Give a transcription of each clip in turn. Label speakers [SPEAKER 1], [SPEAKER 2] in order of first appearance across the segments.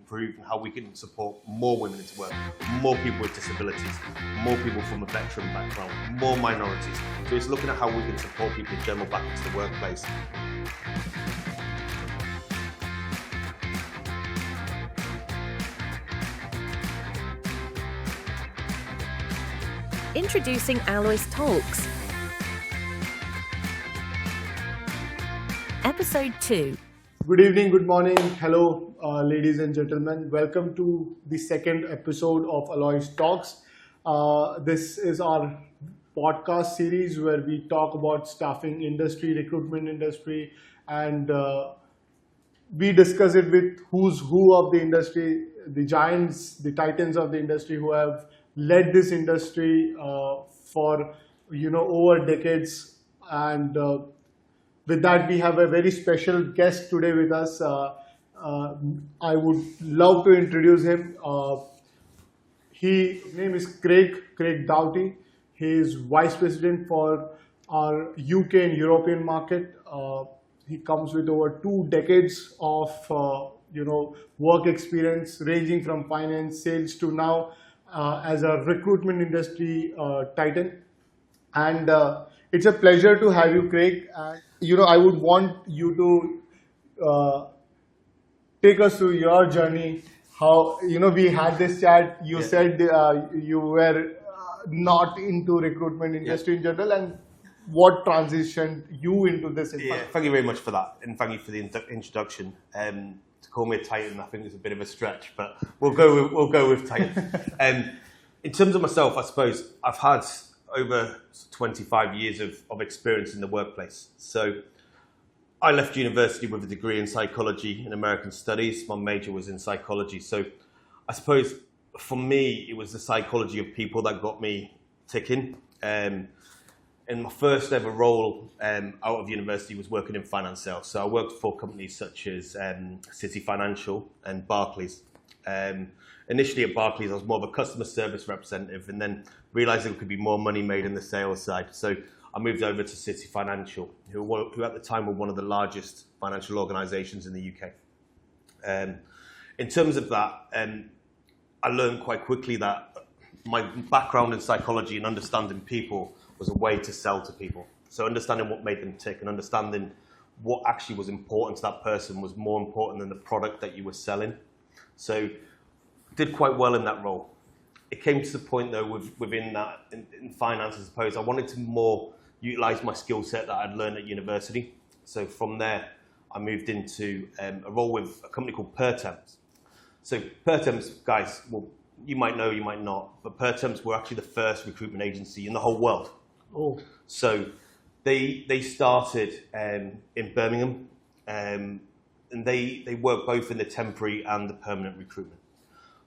[SPEAKER 1] improve and how we can support more women into work, more people with disabilities, more people from a veteran background, more minorities. So it's looking at how we can support people in general back into the workplace.
[SPEAKER 2] Introducing ALOIS Talks. Episode 2.
[SPEAKER 3] Good evening, good morning, hello ladies and gentlemen. Welcome to the second episode of ALOIS Talks. This is our podcast series where we talk about staffing industry, recruitment industry, and we discuss it with who's who of the industry, the giants, the titans of the industry who have led this industry for over decades. And with that, we have a very special guest today with us. I would love to introduce him. His name is Craig Doughty. He is Vice President for our UK and European market. He comes with over 2 decades of work experience, ranging from finance, sales to now as a recruitment industry titan. And it's a pleasure to have you, Craig. I would want you to take us through your journey. How, we had this chat, you said you were not into recruitment industry in general, and what transitioned you into this?
[SPEAKER 1] Thank you very much for that, and thank you for the introduction. To call me a titan, I think it's a bit of a stretch, but we'll go with titan. In terms of myself, I suppose I've had over 25 years of experience in the workplace. So I left university with a degree in psychology and American studies. My major was in psychology. So I suppose for me, it was the psychology of people that got me ticking. And my first ever role out of university was working in finance sales. So I worked for companies such as Citi Financial and Barclays. Initially at Barclays, I was more of a customer service representative, and then realized there could be more money made in the sales side. So I moved over to Citi Financial, who at the time were one of the largest financial organizations in the UK. In terms of that, I learned quite quickly that my background in psychology and understanding people was a way to sell to people. So understanding what made them tick and understanding what actually was important to that person was more important than the product that you were selling. So did quite well in that role. It came to the point though within that, in finance I suppose, I wanted to more utilize my skill set that I'd learned at university. So from there, I moved into a role with a company called Pertemps. So Pertemps, guys, well, you might know, you might not, but Pertemps were actually the first recruitment agency in the whole world.
[SPEAKER 3] Oh.
[SPEAKER 1] So they started in Birmingham, and they work both in the temporary and the permanent recruitment.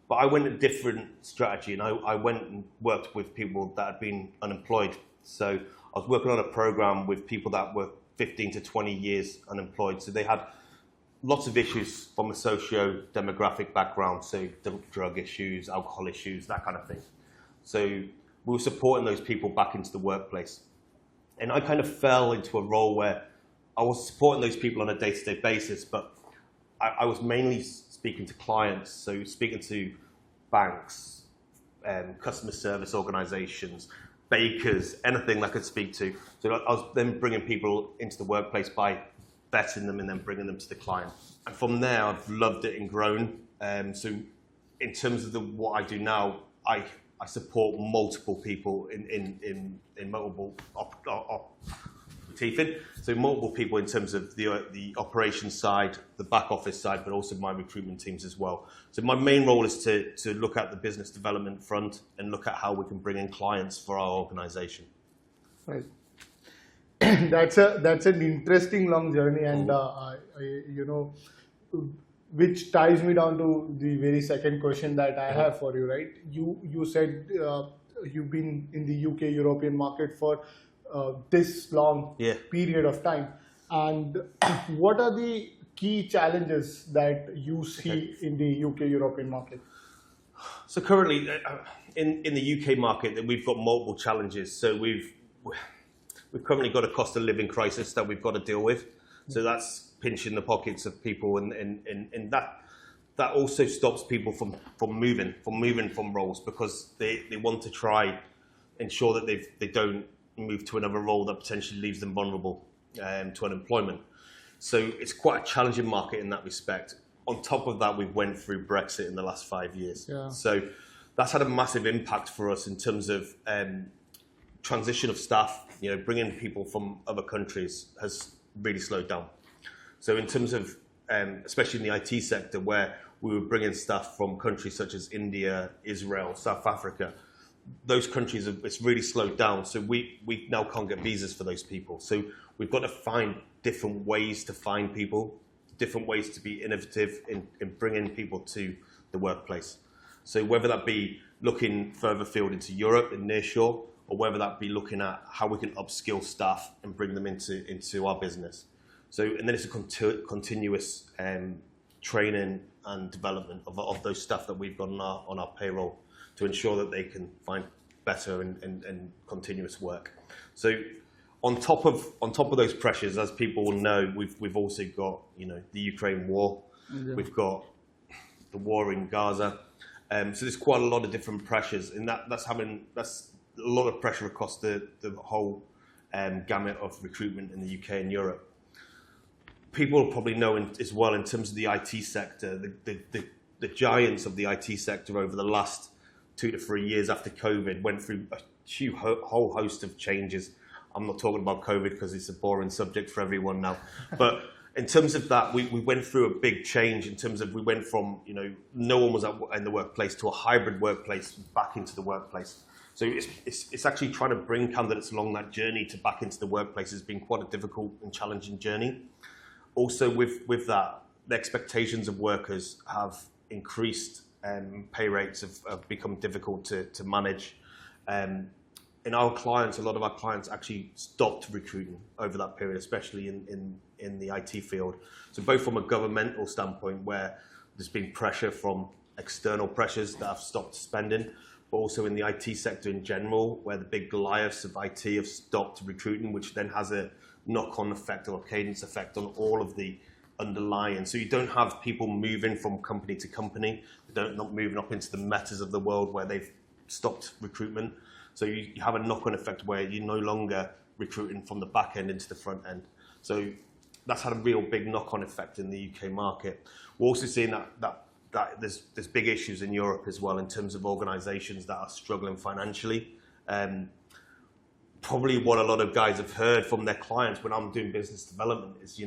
[SPEAKER 1] But I went a different strategy, and I went and worked with people that had been unemployed. So I was working on a program with people that were 15 to 20 years unemployed. So they had lots of issues from a socio-demographic background, so drug issues, alcohol issues, that kind of thing. So we were supporting those people back into the workplace. And I kind of fell into a role where I was supporting those people on a day-to-day basis, but I was mainly speaking to clients, so speaking to banks, customer service organizations, bakers, anything that I could speak to. So I was then bringing people into the workplace by vetting them and then bringing them to the client. And from there, I've loved it and grown. So in terms of what I do now, I support multiple people in multiple so multiple people in terms of the operations side, the back office side, but also my recruitment teams as well. So my main role is to look at the business development front and look at how we can bring in clients for our organization.
[SPEAKER 3] Right. That's an interesting long journey, and which ties me down to the very second question that I have for you. Right? You said you've been in the UK European market for this long period of time, and what are the key challenges that you see in the UK European market?
[SPEAKER 1] So currently in the UK market, we've got multiple challenges. So we've currently got a cost of living crisis that we've got to deal with. So that's pinching the pockets of people, and that also stops people from moving from roles, because they want to try ensure that they don't move to another role that potentially leaves them vulnerable to unemployment. So it's quite a challenging market in that respect. On top of that, we've went through Brexit in the last 5 years.
[SPEAKER 3] Yeah.
[SPEAKER 1] So that's had a massive impact for us in terms of transition of staff. Bringing people from other countries has really slowed down. So in terms of, especially in the IT sector, where we were bringing staff from countries such as India, Israel, South Africa, those countries, it's really slowed down. So we now can't get visas for those people. So we've got to find different ways to find people, different ways to be innovative in bringing people to the workplace. So whether that be looking further field into Europe and nearshore, or whether that be looking at how we can upskill staff and bring them into our business. So, and then it's a continuous training and development of those staff that we've got on our payroll to ensure that they can find better and continuous work. So on top of those pressures, as people will know, we've also got the Ukraine war, we've got the war in Gaza. So there's quite a lot of different pressures, and that's a lot of pressure across the whole gamut of recruitment in the UK and Europe. People will probably know as well, in terms of the IT sector, the giants of the IT sector over the last 2 to 3 years after COVID went through a whole host of changes. I'm not talking about COVID because it's a boring subject for everyone now. But in terms of that, we went through a big change in terms of we went from, no one was in the workplace to a hybrid workplace back into the workplace. So it's actually trying to bring candidates along that journey to back into the workplace has been quite a difficult and challenging journey. Also with that, the expectations of workers have increased, pay rates have become difficult to manage. In our clients, a lot of our clients actually stopped recruiting over that period, especially in the IT field. So both from a governmental standpoint, where there's been pressure from external pressures that have stopped spending, but also in the IT sector in general, where the big Goliaths of IT have stopped recruiting, which then has a knock-on effect or a cadence effect on all of the underlying. So you don't have people moving from company to company, not moving up into the metas of the world where they've stopped recruitment. So you have a knock-on effect where you're no longer recruiting from the back end into the front end. So that's had a real big knock-on effect in the UK market. We're also seeing that there's big issues in Europe as well in terms of organisations that are struggling financially. Probably what a lot of guys have heard from their clients when I'm doing business development is,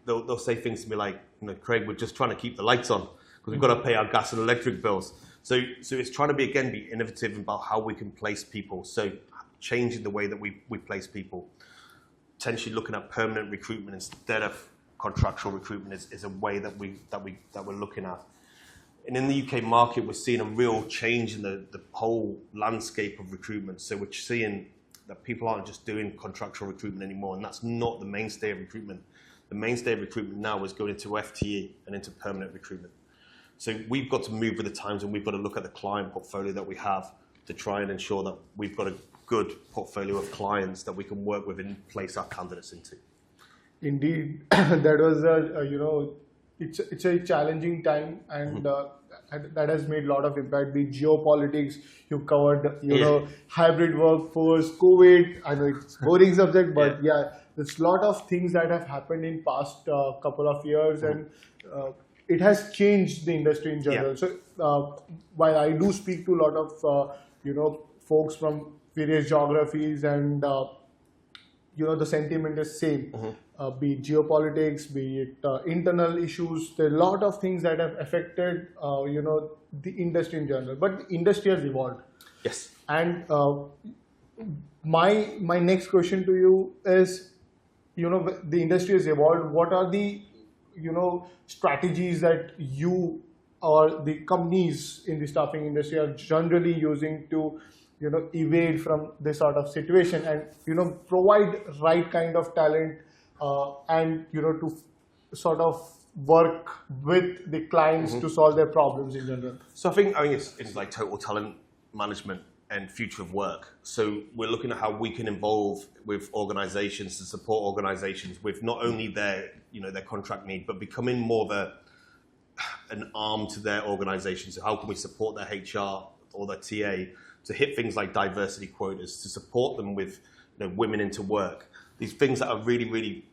[SPEAKER 1] they'll say things to me like, Craig, we're just trying to keep the lights on because we've got to pay our gas and electric bills. So it's trying to be innovative about how we can place people. So changing the way that we place people, potentially looking at permanent recruitment instead of contractual recruitment is a way that we're looking at. And in the UK market, we're seeing a real change in the whole landscape of recruitment. So we're seeing that people aren't just doing contractual recruitment anymore, and that's not the mainstay of recruitment. The mainstay of recruitment now is going into FTE and into permanent recruitment. So we've got to move with the times, and we've got to look at the client portfolio that we have to try and ensure that we've got a good portfolio of clients that we can work with and place our candidates into.
[SPEAKER 3] Indeed, that was it's a challenging time, and that has made a lot of impact. Be geopolitics, you covered, hybrid workforce, COVID. I know it's a boring subject, but there's a lot of things that have happened in past couple of years, and it has changed the industry in general. So while I do speak to a lot of folks from various geographies, and the sentiment is same. Be it geopolitics, be it internal issues, there are a lot of things that have affected the industry in general. But the industry has evolved.
[SPEAKER 1] Yes.
[SPEAKER 3] And my next question to you is, the industry has evolved. What are the strategies that you or the companies in the staffing industry are generally using to evade from this sort of situation and provide right kind of talent and to sort of work with the clients to solve their problems in general?
[SPEAKER 1] So I think it's like total talent management and future of work. So we're looking at how we can involve with organizations to support organizations with not only their contract need, but becoming more of an arm to their organization. So how can we support their HR or their TA to hit things like diversity quotas, to support them with women into work, these things that are really, really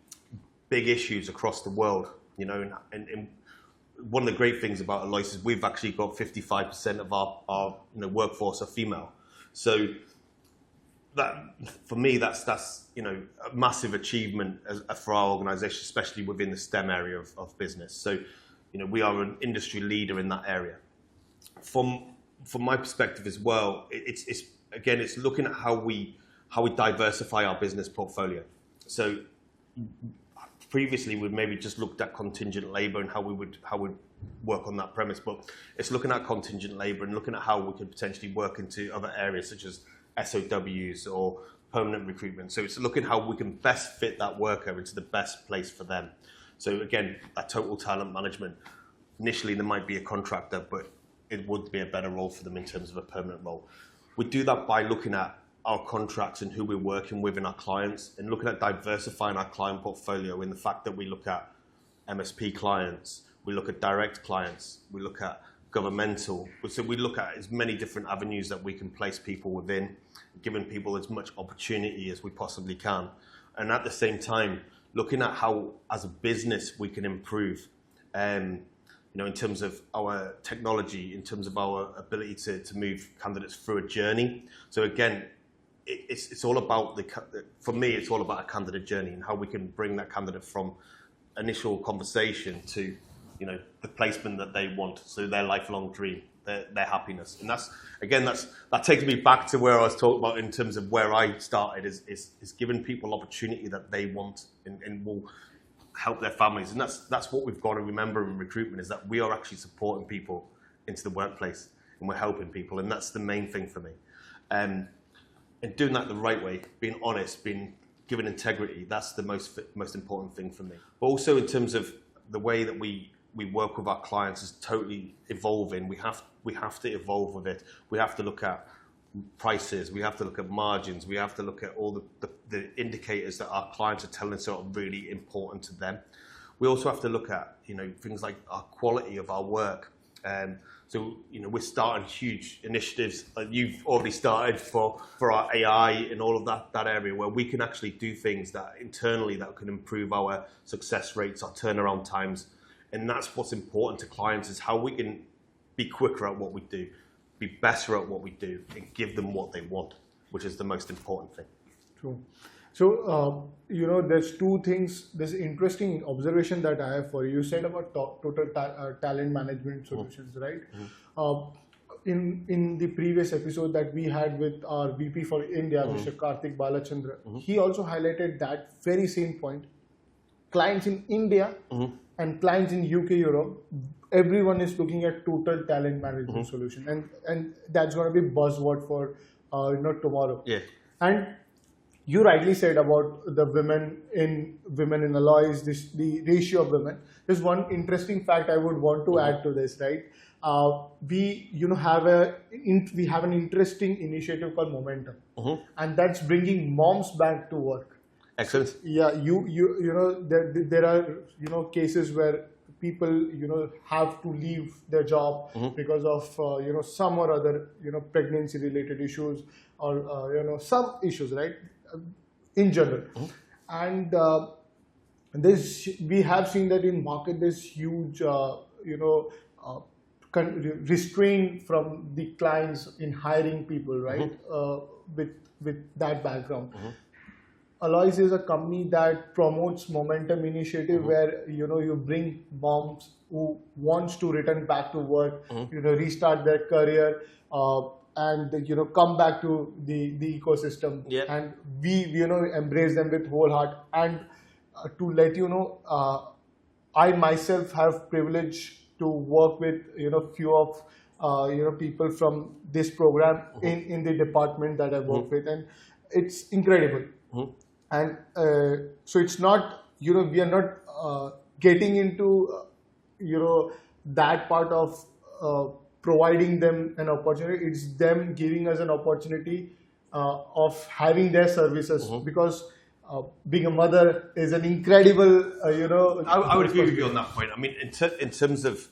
[SPEAKER 1] big issues across the world, and one of the great things about ALOIS is we've actually got 55% of our workforce are female. So that, for me, that's a massive achievement for our organisation, especially within the STEM area of business. So, we are an industry leader in that area. From my perspective as well, it's looking at how we diversify our business portfolio. So previously, we'd maybe just looked at contingent labour and how we'd work on that premise, but it's looking at contingent labour and looking at how we could potentially work into other areas such as SOWs or permanent recruitment. So it's looking how we can best fit that worker into the best place for them. So again, that total talent management. Initially, there might be a contractor, but it would be a better role for them in terms of a permanent role. We do that by looking at our contracts and who we're working with and our clients, and looking at diversifying our client portfolio in the fact that we look at MSP clients, we look at direct clients, we look at governmental. So we look at as many different avenues that we can place people within, giving people as much opportunity as we possibly can. And at the same time, looking at how, as a business, we can improve, in terms of our technology, in terms of our ability to move candidates through a journey. So again, it's all about for me, it's all about a candidate journey and how we can bring that candidate from initial conversation to, the placement that they want. So their lifelong dream, their happiness. And that takes me back to where I was talking about in terms of where I started is giving people opportunity that they want and will help their families. And that's what we've got to remember in recruitment, is that we are actually supporting people into the workplace and we're helping people. And that's the main thing for me. And doing that the right way, being honest, being given integrity, that's the most important thing for me. But also in terms of the way that we work with our clients is totally evolving. We have to evolve with it. We have to look at prices, we have to look at margins, we have to look at all the indicators that our clients are telling us are really important to them. We also have to look at things like our quality of our work. So we're starting huge initiatives that you've already started for our AI and all of that area, where we can actually do things that internally that can improve our success rates, our turnaround times. And that's what's important to clients, is how we can be quicker at what we do, be better at what we do, and give them what they want, which is the most important thing.
[SPEAKER 3] True. So, there's two things, there's interesting observation that I have for you. You said about total talent management solutions, right? Mm-hmm. In the previous episode that we had with our VP for India, mm-hmm. Mr. Karthik Balachandra, mm-hmm. he also highlighted that very same point. Clients in India mm-hmm. and clients in UK, Europe, everyone is looking at total talent management mm-hmm. solution, and that's going to be buzzword for tomorrow. Yeah. And you rightly said about the women in ALOIS, the ratio of women. There's one interesting fact I would want to mm-hmm. add to this, right? We have an interesting initiative called Momentum, mm-hmm. and that's bringing moms back to work.
[SPEAKER 1] Excellent.
[SPEAKER 3] Yeah, there are cases where people have to leave their job mm-hmm. because of some or other pregnancy related issues or some issues, right, in general. Mm-hmm. And we have seen that in market there's huge restraint from the clients in hiring people, right, mm-hmm. with that background. Mm-hmm. ALOIS is a company that promotes Momentum initiative mm-hmm. where you bring moms who wants to return back to work, mm-hmm. Restart their career, and come back to the ecosystem. Yeah. And we embrace them with whole heart. And to let you know, I myself have privilege to work with few of people from this program mm-hmm. in the department that I work mm-hmm. with, and it's incredible. Mm-hmm. And so it's not, we are not getting into, that part of providing them an opportunity. It's them giving us an opportunity of having their services, mm-hmm. because being a mother is an incredible,
[SPEAKER 1] I would agree with you on that point. I mean, in terms of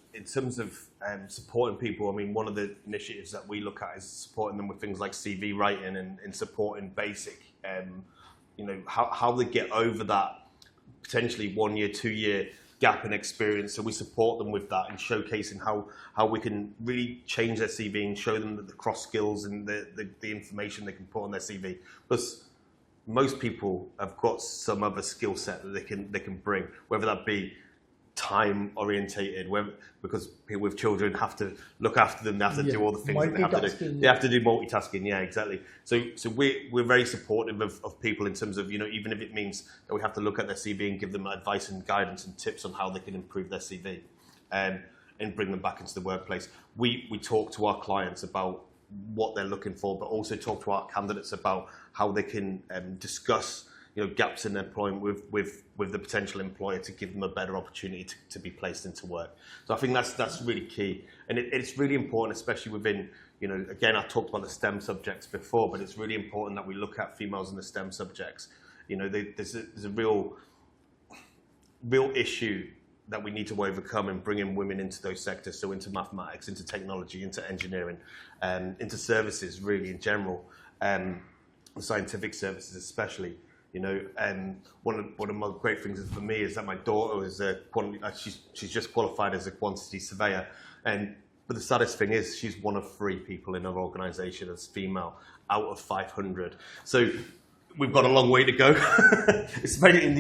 [SPEAKER 1] supporting people, I mean, one of the initiatives that we look at is supporting them with things like CV writing and supporting basic, how they get over that potentially 1 year, 2 year gap in experience. So we support them with that and showcasing how we can really change their CV and show them the cross skills and the information they can put on their CV. Plus, most people have got some other skill set that they can bring, whether that be time orientated, because people with children have to look after them, they have to do all the things that they have to do. They have to do multitasking, yeah, exactly. So we're very supportive of people in terms of, even if it means that we have to look at their CV and give them advice and guidance and tips on how they can improve their CV and bring them back into the workplace. We talk to our clients about what they're looking for, but also talk to our candidates about how they can discuss gaps in employment with the potential employer to give them a better opportunity to be placed into work. So I think that's really key, and it's really important, especially within, again, I talked about the STEM subjects before, but it's really important that we look at females in the STEM subjects. There's a real issue that we need to overcome in bringing women into those sectors, so into mathematics, into technology, into engineering, into services really in general, scientific services especially. One of my great things for me is that my daughter is she's just qualified as a quantity surveyor, but the saddest thing is she's one of 3 people in our organisation as female out of 500. So we've got a long way to go, especially in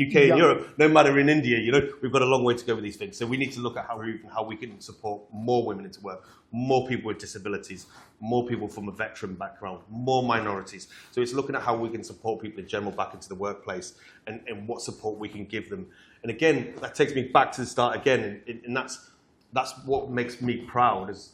[SPEAKER 1] UK and Europe. No matter in India, we've got a long way to go with these things. So we need to look at how we can support more women into work, more people with disabilities, more people from a veteran background, more minorities. So it's looking at how we can support people in general back into the workplace and what support we can give them. And again, that takes me back to the start again, and that's what makes me proud, is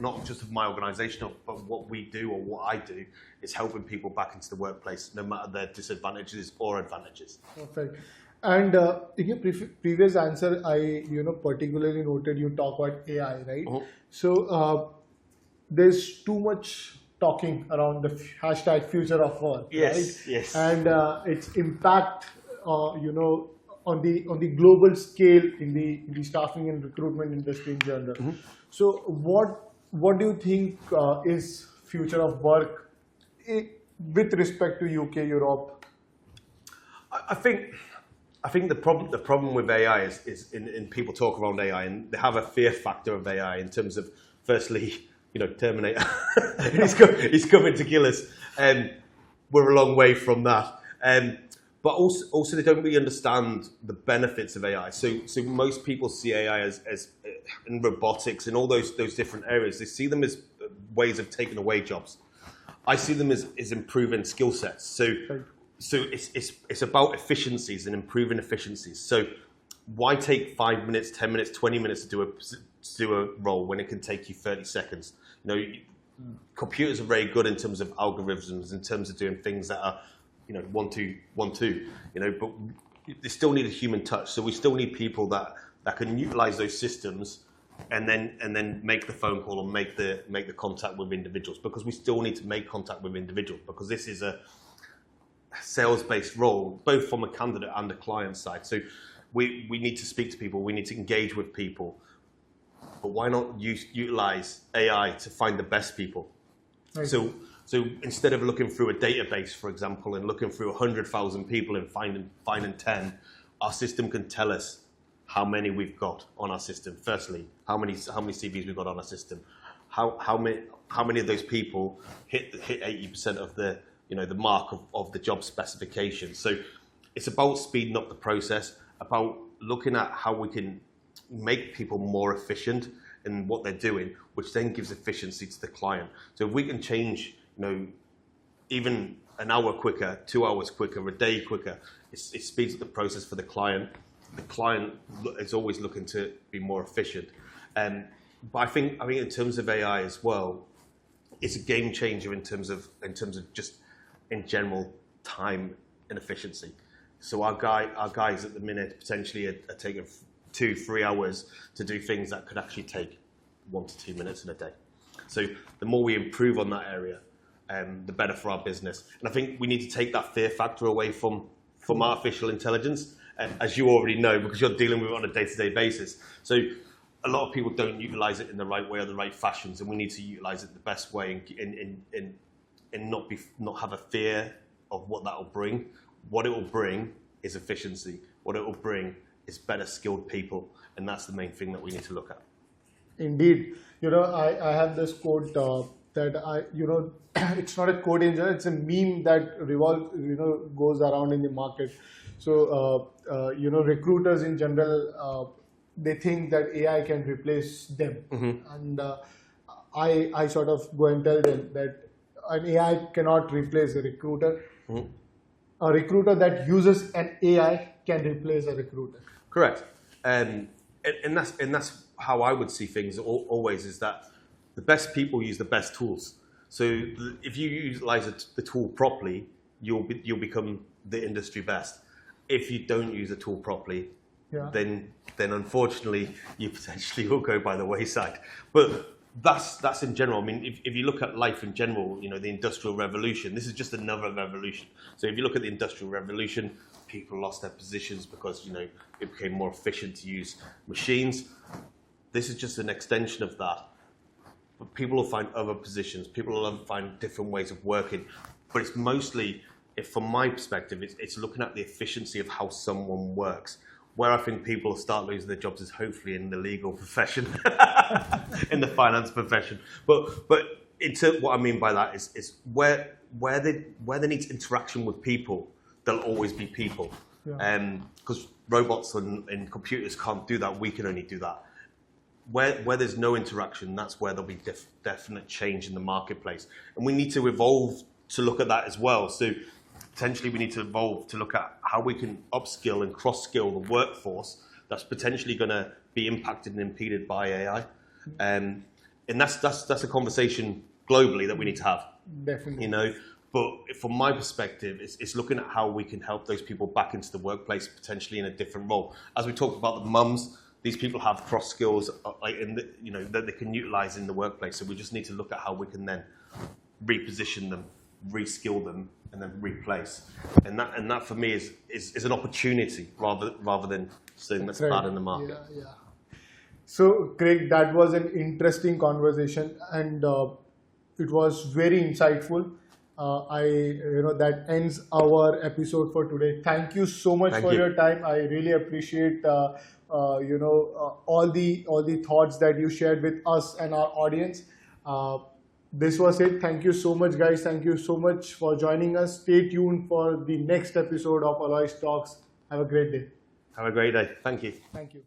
[SPEAKER 1] not just of my organisation, but what we do or what I do is helping people back into the workplace, no matter their disadvantages or advantages.
[SPEAKER 3] Perfect. And in your previous answer, I particularly noted you talk about AI, right? Uh-huh. So there's too much talking around the hashtag future of work,
[SPEAKER 1] yes,
[SPEAKER 3] right?
[SPEAKER 1] Yes.
[SPEAKER 3] And its impact, on the global scale in the staffing and recruitment industry in general. Mm-hmm. So what do you think is future of work with respect to UK, Europe?
[SPEAKER 1] I think the problem with AI is in people talk around AI and they have a fear factor of AI in terms of, firstly, Terminator. he's coming to kill us. We're a long way from that. But also they don't really understand the benefits of AI. So most people see AI as in robotics and all those different areas. They see them as ways of taking away jobs. I see them as improving skill sets. So it's about efficiencies and improving efficiencies. So why take 5 minutes, 10 minutes, 20 minutes to do a role when it can take you 30 seconds? Computers are very good in terms of algorithms, in terms of doing things that are 1, 2, 1, 2, but they still need a human touch. So we still need people that can utilize those systems and then make the phone call or make the contact with individuals, because we still need to make contact with individuals, because this is a sales-based role, both from a candidate and a client side. So we need to speak to people, we need to engage with people, but why not utilize AI to find the best people? Right. So instead of looking through a database, for example, and looking through 100,000 people and finding 10, our system can tell us how many we've got on our system. Firstly, how many CVs we've got on our system, how many of those people hit 80% of the the mark of the job specification. So it's about speeding up the process, about looking at how we can make people more efficient in what they're doing, which then gives efficiency to the client. So if we can change, even an hour quicker, 2 hours quicker, a day quicker, it speeds up the process for the client. The client is always looking to be more efficient. But I think in terms of AI as well, it's a game changer in terms of just in general time and efficiency. So our guys at the minute potentially are taking 2-3 hours to do things that could actually take 1 to 2 minutes in a day. So the more we improve on that area, the better for our business. And I think we need to take that fear factor away from artificial intelligence, as you already know, because you're dealing with it on a day-to-day basis. So a lot of people don't utilize it in the right way or the right fashions, and we need to utilize it the best way and not have a fear of what that will bring. What it will bring is efficiency. What it will bring is better skilled people, and that's the main thing that we need to look at.
[SPEAKER 3] Indeed. I have this quote that it's not a quote in general, it's a meme that goes around in the market. So, recruiters in general, they think that AI can replace them. Mm-hmm. And I sort of go and tell them that an AI cannot replace a recruiter. Mm-hmm. A recruiter that uses an AI can replace a recruiter.
[SPEAKER 1] Correct. And that's how I would see things always, is that the best people use the best tools. So if you utilize the tool properly, you'll become the industry best. If you don't use a tool properly, then unfortunately you potentially will go by the wayside. But that's in general. I mean, if you look at life in general, the Industrial Revolution, this is just another revolution. So if you look at the Industrial Revolution, people lost their positions because it became more efficient to use machines. This is just an extension of that. But people will find other positions. People will find different ways of working. But it's mostly, from my perspective, it's looking at the efficiency of how someone works. Where I think people will start losing their jobs is hopefully in the legal profession, in the finance profession. But what I mean by that is where there needs interaction with people, there'll always be people. Because robots and computers can't do that. We can only do that. Where there's no interaction, that's where there'll be definite change in the marketplace. And we need to evolve to look at that as well. So potentially we need to evolve to look at how we can upskill and cross-skill the workforce that's potentially going to be impacted and impeded by AI. And that's a conversation globally that we need to have.
[SPEAKER 3] Definitely.
[SPEAKER 1] But from my perspective, it's looking at how we can help those people back into the workplace, potentially in a different role. As we talked about the mums, these people have cross skills, that they can utilize in the workplace. So we just need to look at how we can then reposition them, reskill them, and then replace. And that for me is an opportunity rather than saying that's bad in the market.
[SPEAKER 3] Yeah. So Craig, that was an interesting conversation, and it was very insightful. That ends our episode for today. Thank you so much for your time. I really appreciate all the thoughts that you shared with us and our audience. This was it. Thank you so much, guys. Thank you so much for joining us. Stay tuned for the next episode of ALOIS Talks. Have a great day.
[SPEAKER 1] Have a great day. Thank you.
[SPEAKER 3] Thank you.